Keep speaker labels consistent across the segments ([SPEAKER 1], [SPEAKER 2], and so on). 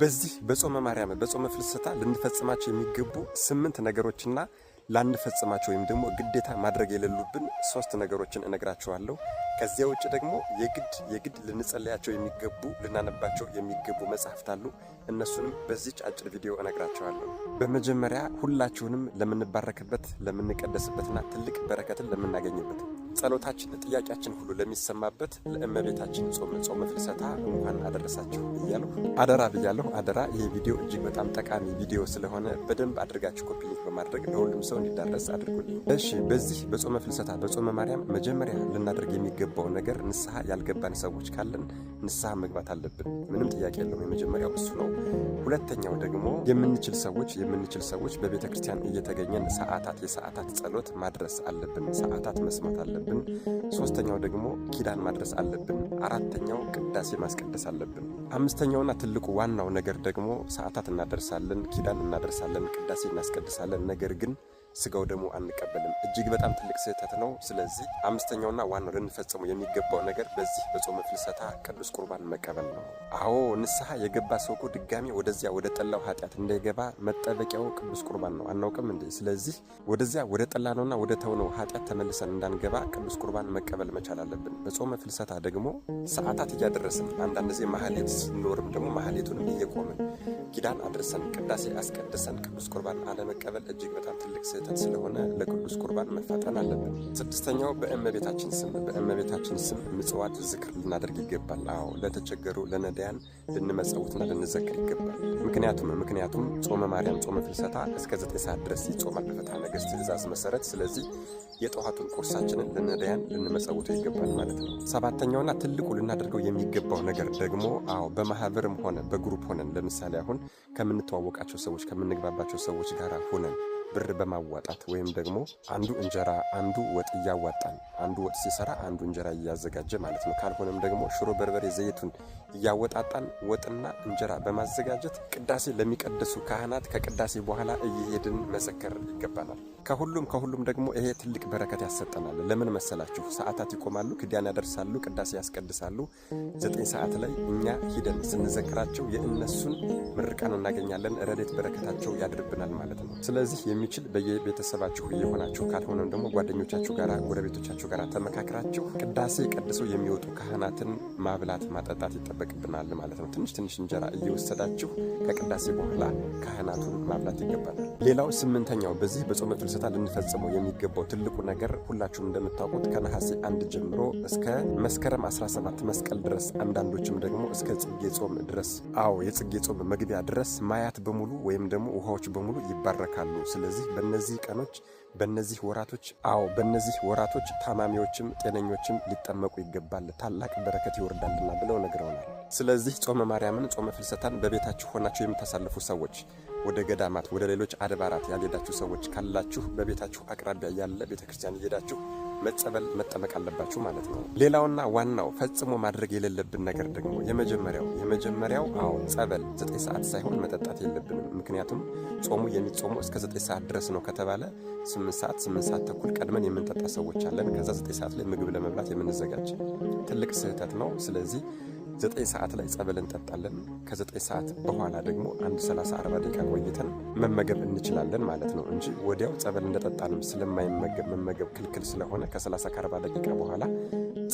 [SPEAKER 1] በዚህ በጾመ ማርያም በጾመ ፍልሰታ ልንፈጽማቸው የሚገቡ 8 ነገሮችና ላንፈጽማቸው ወይም ደግሞ ግዴታ ማድረግ የሌሉብን 3 ነገሮችን እነግራችኋለሁ። ከዚያ ውጭ ደግሞ የግድ ልንጸልያቸው የሚገቡ ልናነባቸው የሚገቡ መጻሕፍት አሉ። እነሱንም በዚህች አጭር ቪዲዮ እነግራችኋለሁ። በመጀመሪያ ሁላችሁንም ለምንባረክበት ለምንቀደስበትና ትልቅ በረከትን ለምናገኝበት ጸሎታችን ጥያቄያችን ሁሉ ለሚሰማበት ለእመቤታችን ጾመ ፍልሰታ እንኳን አደረሳችሁ እያለሁ አደራ ብያለሁ። አደራ ይሄ ቪዲዮ እጅግ በጣም ጠቃሚ ቪዲዮ ስለሆነ በደንብ አድርጋችሁ ኮፒ ሊንክ በማድረግ ለሁሉም ሰው እንዲዳረስ አድርጉልኝ። እሺ፣ በዚህ በጾመ ፍልሰታ በጾመ ማርያም መጀመሪያ ልናደርግ የሚገባው ነገር ንስሐ ያልገባን ሰዎች ካለን ንስሐ መግባት አለብን። ምንም ጥያቄ የለውም። የመጀመሪያው እሱ ነው። ሁለተኛው ደግሞ የምንችል ሰዎች በቤተ ክርስቲያን እየተገኘን የሰዓታት ጸሎት ማድረስ አለብን። ሰዓታት መስማት አለብን። ሶስተኛው ደግሞ ኪዳን ማድረስ አለብን። አራተኛው ቅዳሴ ማስቀደስ አለብን። አምስተኛውና ትልቁ ዋናው ነገር ደግሞ ሰዓታት እናደርሳለን፣ ኪዳን እናደርሳለን፣ ቅዳሴ እናስቀድሳለን። ነገር ግን ስጋው ደግሞ አንቀበልም። እጅግ በጣም ትልቅ ስህተት ነው። ስለዚህ አምስተኛውና ዋናው ልንፈጽመው የሚገባው ነገር በዚህ በጾመ ፍልሰታ ቅዱስ ቁርባን መቀበል ነው። አዎ ንስሐ የገባ ሰው እኮ ድጋሚ ወደዚያ ወደ ጠላው ኃጢአት እንዳይገባ መጠበቂያው ቅዱስ ቁርባን ነው። አናውቅም እንዴ? ስለዚህ ወደዚያ ወደ ጠላነውና ወደ ተውነው ኃጢአት ተመልሰን እንዳንገባ ቅዱስ ቁርባን መቀበል መቻል አለብን። በጾመ ፍልሰታ ደግሞ ሰዓታት እያደረስን አንዳንድ ጊዜ ማህሌት ሲኖርም ደግሞ ማህሌቱንም እየቆምን ኪዳን አድርሰን ቅዳሴ አስቀድሰን ቅዱስ ቁርባን አለመቀበል እጅግ በጣም ትልቅ ስህተት ስለሆነ ለቅዱስ ቁርባን መፋጠን አለብን። ስድስተኛው በእመቤታችን ስም ምጽዋት ዝክር ልናደርግ ይገባል። አዎ ለተቸገሩ ለነዳያን ልንመጸውትና ልንዘክር ይገባል። ምክንያቱም ጾመ ማርያም ጾመ ፍልሰታ እስከ 9 ሰዓት ድረስ ይጾማል በፍትሐ ነገሥት ትእዛዝ መሰረት። ስለዚህ የጠዋቱን ቁርሳችንን ለነዳያን ልንመጸውቱ ይገባል ማለት ነው። ሰባተኛውና ትልቁ ልናደርገው የሚገባው ነገር ደግሞ በማህበርም ሆነ በግሩፕ ሆነን ለምሳሌ አሁን ከምንተዋወቃቸው ሰዎች ከምንግባባቸው ሰዎች ጋር ሆነን ብር በማዋጣት ወይም ደግሞ አንዱ እንጀራ አንዱ ወጥ እያዋጣን አንዱ ወጥ ሲሰራ አንዱ እንጀራ እያዘጋጀ ማለት ነው። ካልሆነም ደግሞ ሽሮ በርበሬ ዘይቱን እያወጣጣን ወጥና እንጀራ በማዘጋጀት ቅዳሴ ለሚቀድሱ ካህናት ከቅዳሴ በኋላ እየሄድን መዘከር ይገባናል። ከሁሉም ደግሞ ይሄ ትልቅ በረከት ያሰጠናል። ለምን መሰላችሁ? ሰዓታት ይቆማሉ፣ ኪዳን ያደርሳሉ፣ ቅዳሴ ያስቀድሳሉ። 9 ሰዓት ላይ እኛ ሂደን ስንዘክራቸው የእነሱን ምርቃን እናገኛለን። ረድኤት በረከታቸው ያድርብናል ማለት ነው። ስለዚህ የሚችል በየቤተሰባችሁ እየሆናችሁ ካልሆነም ደግሞ ጓደኞቻችሁ ጋር ጎረቤቶቻችሁ ጋር ተመካክራችሁ ቅዳሴ ቀድሰው የሚወጡ ካህናትን ማብላት ማጠጣት ይጠበቅብናል ማለት ነው። ትንሽ እንጀራ እየወሰዳችሁ ከቅዳሴ በኋላ ካህናቱን ማብላት ይገባናል። ሌላው 8ኛው በዚህ በጾመ ፍልሰታ ልንፈጽመው የሚገባው ትልቁ ነገር ሁላችሁም እንደምታውቁት ከነሐሴ 1 ጀምሮ እስከ መስከረም 17 መስቀል ድረስ አንዳንዶችም ደግሞ እስከ ጽጌ ጾም ድረስ የጽጌ ጾም መግቢያ ድረስ ማያት በሙሉ ወይም ደግሞ ውሃዎች በሙሉ ይባረካሉ። ስለዚህ በእነዚህ ቀኖች በእነዚህ ወራቶች ታማሚዎችም ጤነኞችም ሊጠመቁ ይገባል፣ ታላቅ በረከት ይወርዳልና ብለው ነግረውናል። ስለዚህ ጾመ ማርያምን ጾመ ፍልሰታን በቤታችሁ ሆናችሁ የምታሳልፉ ሰዎች ወደ ገዳማት ወደ ሌሎች አድባራት ያልሄዳችሁ ሰዎች ካላችሁ በቤታችሁ አቅራቢያ ያለ ቤተክርስቲያን እየሄዳችሁ መጸበል መጠመቅ አለባችሁ ማለት ነው። ሌላውና ዋናው ፈጽሞ ማድረግ የሌለብን ነገር ደግሞ የመጀመሪያው ጸበል 9 ሰዓት ሳይሆን መጠጣት የለብንም። ምክንያቱም ጾሙ የሚጾሙ እስከ 9 ሰዓት ድረስ ነው ከተባለ 8 ሰዓት ተኩል ቀድመን የምንጠጣ ሰዎች አለን። ከዛ 9 ሰዓት ላይ ምግብ ለመብላት የምንዘጋጅ ትልቅ ስህተት ነው። ስለዚህ 9 ሰዓት ላይ ጸበል እንጠጣለን። ከ9 ሰዓት በኋላ ደግሞ 30-40 ደቂቃ ቆይተን መመገብ እንችላለን ማለት ነው እንጂ ወዲያው ጸበል እንደጠጣንም መመገብ ክልክል ስለሆነ ከ30-40 ደቂቃ በኋላ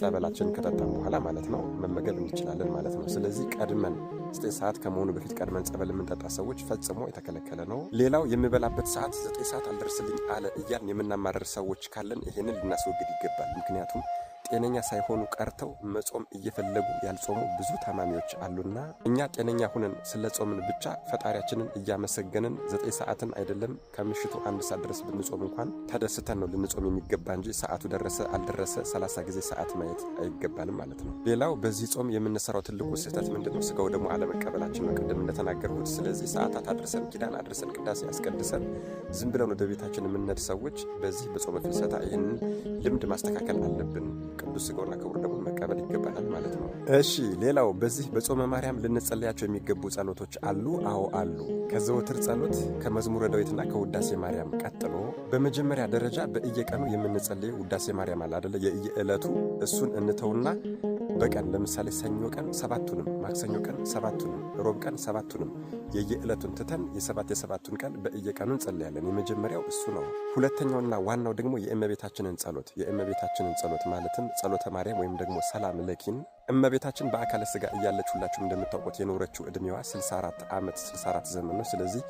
[SPEAKER 1] ጸበላችንን ከጠጣን በኋላ ማለት ነው መመገብ እንችላለን ማለት ነው። ስለዚህ ቀድመን 9 ሰዓት ከመሆኑ በፊት ቀድመን ጸበል የምንጠጣ ሰዎች ፈጽሞ የተከለከለ ነው። ሌላው የምበላበት ሰዓት 9 ሰዓት አልደርስልኝ አለ እያልን የምናማረር ሰዎች ካለን ይሄንን ልናስወግድ ይገባል። ምክንያቱም ጤነኛ ሳይሆኑ ቀርተው መጾም እየፈለጉ ያልጾሙ ብዙ ታማሚዎች አሉና እኛ ጤነኛ ሆነን ስለ ጾምን ብቻ ፈጣሪያችንን እያመሰገንን 9 ሰዓትን አይደለም ከምሽቱ 1 ሰዓት ድረስ ብንጾም እንኳን ተደስተን ነው ልንጾም የሚገባ እንጂ ሰዓቱ ደረሰ አልደረሰ 30 ጊዜ ሰዓት ማየት አይገባንም ማለት ነው። ሌላው በዚህ ጾም የምንሰራው ትልቁ ስህተት ምንድነው? ስጋው ደግሞ አለመቀበላችን ነው፣ ቅድም እንደተናገርኩት። ስለዚህ ሰዓታት አድርሰን ኪዳን አድርሰን ቅዳሴ አስቀድሰን ዝም ብለን ወደ ቤታችን የምንሄድ ሰዎች በዚህ በጾመ ፍልሰታ ይህንን ልምድ ማስተካከል አለብን። ቅዱስ ሥጋውና ክቡር ደሙን መቀበል ይገባናል ማለት ነው። እሺ፣ ሌላው በዚህ በጾመ ማርያም ልንጸልያቸው የሚገቡ ጸሎቶች አሉ። አሉ። ከዘወትር ጸሎት ከመዝሙረ ዳዊትና ከውዳሴ ማርያም ቀጥሎ በመጀመሪያ ደረጃ በየቀኑ የምንጸልየው ውዳሴ ማርያም አለ አይደለ? የየዕለቱ እሱን እንተውና በቀን ለምሳሌ ሰኞ ቀን 7ቱንም፣ ማክሰኞ ቀን 7ቱንም፣ ሮብ ቀን 7ቱንም የየዕለቱን ትተን የሰባቱን ቀን በየቀኑ እንጸልያለን። የመጀመሪያው እሱ ነው። ሁለተኛውና ዋናው ደግሞ የእመቤታችንን ጸሎት ማለትም ጸሎተ ማርያም ወይም ደግሞ ሰላም ለኪን እመቤታችን በአካለ ሥጋ እያለች ሁላችሁም እንደምታውቁት የኖረችው ዕድሜዋ 64 ዓመት 64 ዘመን ነው። ስለዚህ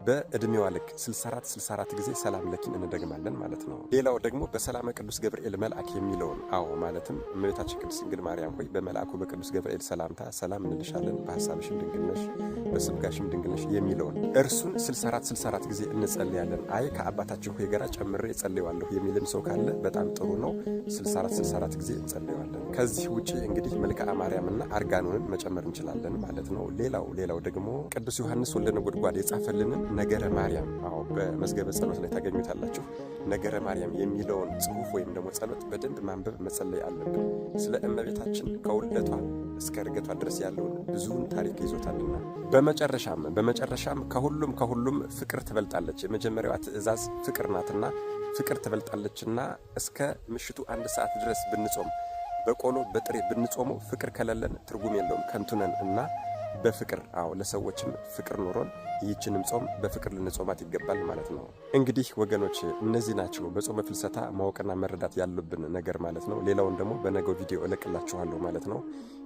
[SPEAKER 1] በዕድሜዋ ልክ 64 ጊዜ ሰላም ለኪን እንደግማለን ማለት ነው። ሌላው ደግሞ በሰላመ ቅዱስ ገብርኤል መልአክ የሚለውን ማለትም እመቤታችን ቅድስት ድንግል ማርያም ሆይ በመልአኩ በቅዱስ ገብርኤል ሰላምታ ሰላም እንልሻለን፣ በሐሳብሽም ድንግል ነሽ፣ በስጋሽም ድንግል ነሽ የሚለውን እርሱን 64 ጊዜ እንጸልያለን። ከአባታችን ሆይ ጋር ጨምሬ እጸልየዋለሁ የሚልም ሰው ካለ በጣም ጥሩ ነው። 64 ጊዜ እንጸልየዋለን። ከዚህ ውጪ እንግዲህ መልክዓ ማርያምና አርጋኖንን መጨመር እንችላለን ማለት ነው። ሌላው ደግሞ ቅዱስ ዮሐንስ ወልደ ነጎድጓድ የጻፈልንን ነገረ ማርያም በመዝገበ ጸሎት ላይ ታገኙታላችሁ። ነገረ ማርያም የሚለውን ጽሑፍ ወይም ደግሞ ጸሎት በደንብ ማንበብ መጸለይ አለብን። ስለ እመቤታችን ከውልደቷ እስከ እርገቷ ድረስ ያለውን ብዙውን ታሪክ ይዞታልና። በመጨረሻም ከሁሉም ፍቅር ትበልጣለች። የመጀመሪያዋ ትእዛዝ ፍቅር ናትና ፍቅር ትበልጣለችና እስከ ምሽቱ 1 ሰዓት ድረስ ብንጾም በቆሎ በጥሬ ብንጾመው ፍቅር ከሌለን ትርጉም የለውም፣ ከንቱ ነን እና በፍቅር ለሰዎችም ፍቅር ኖሮን ይህችንም ጾም በፍቅር ልንጾማት ይገባል ማለት ነው። እንግዲህ ወገኖች እነዚህ ናቸው በጾመ ፍልሰታ ማወቅና መረዳት ያሉብን ነገር ማለት ነው። ሌላውን ደግሞ በነገው ቪዲዮ እለቅላችኋለሁ ማለት ነው።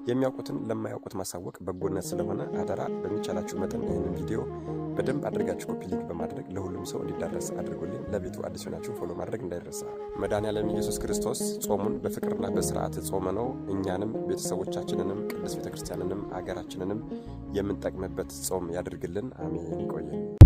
[SPEAKER 1] የሚያውቁትን ለማያውቁት ማሳወቅ በጎነት ስለሆነ አደራ በሚቻላችሁ መጠን ይህንን ቪዲዮ በደንብ አድርጋችሁ ኮፒ ሊንክ በማድረግ ለሁሉም ሰው እንዲዳረስ አድርጉልኝ። ለቤቱ አዲስ ሆናችሁ ፎሎ ማድረግ እንዳይረሳ። መድኃኔዓለም ኢየሱስ ክርስቶስ ጾሙን በፍቅርና በስርዓት ጾመ ነው። እኛንም ቤተሰቦቻችንንም ቅድስት ቤተክርስቲያንንም አገራችንንም የምንጠቅምበት ጾም ያድርግልን። አሜን። ይቆየን።